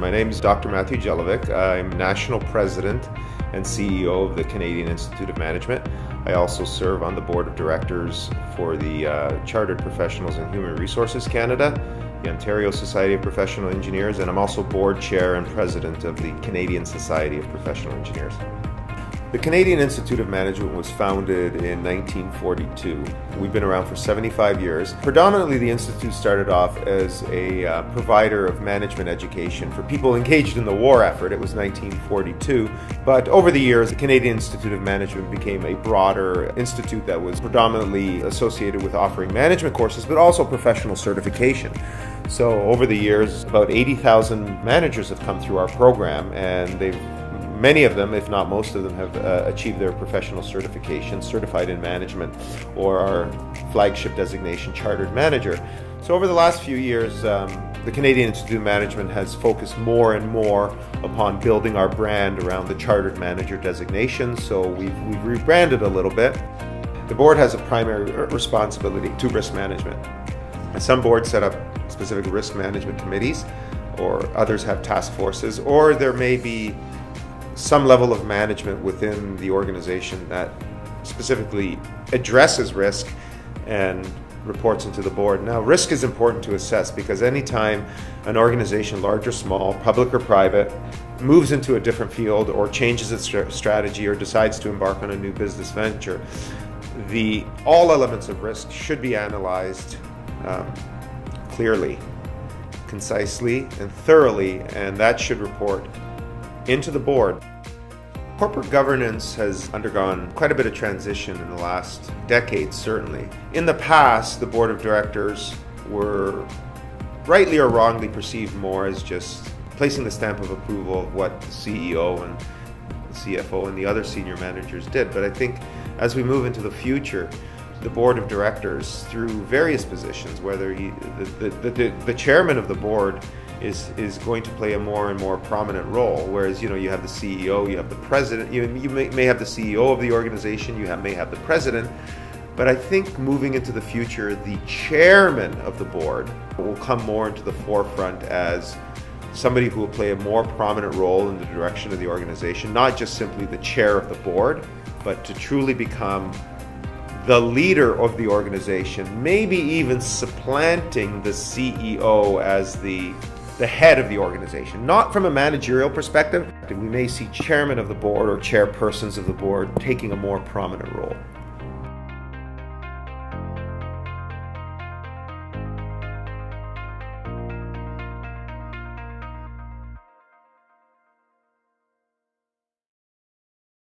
My name is Dr. Matthew Jelavic. I'm National President and CEO of the Canadian Institute of Management. I also serve on the Board of Directors for the Chartered Professionals in Human Resources Canada, the Ontario Society of Professional Engineers, and I'm also Board Chair and President of the Canadian Society of Professional Engineers. The Canadian Institute of Management was founded in 1942. We've been around for 75 years. Predominantly, the Institute started off as a provider of management education for people engaged in the war effort. It was 1942. But over the years, the Canadian Institute of Management became a broader institute that was predominantly associated with offering management courses, but also professional certification. So over the years, about 80,000 managers have come through our program, and many of them, if not most of them, have achieved their professional certification, certified in management, or our flagship designation, Chartered Manager. So over the last few years, the Canadian Institute of Management has focused more and more upon building our brand around the Chartered Manager designation. So we've rebranded a little bit. The board has a primary responsibility to risk management. And some boards set up specific risk management committees, or others have task forces, or there may be some level of management within the organization that specifically addresses risk and reports into the board. Now, risk is important to assess because anytime an organization, large or small, public or private, moves into a different field or changes its strategy or decides to embark on a new business venture, all elements of risk should be analyzed clearly, concisely, and thoroughly, and that should report into the board. Corporate governance has undergone quite a bit of transition in the last decade, certainly. In the past, the board of directors were rightly or wrongly perceived more as just placing the stamp of approval of what the CEO and the CFO and the other senior managers did. But I think as we move into the future, the board of directors, through various positions, whether the chairman of the board is going to play a more and more prominent role, whereas you have the CEO, you have the president, you may have the CEO of the organization, may have the president, but I think moving into the future, the chairman of the board will come more into the forefront as somebody who will play a more prominent role in the direction of the organization, not just simply the chair of the board, but to truly become the leader of the organization, maybe even supplanting the CEO as the head of the organization. Not from a managerial perspective. We may see chairman of the board or chairpersons of the board taking a more prominent role.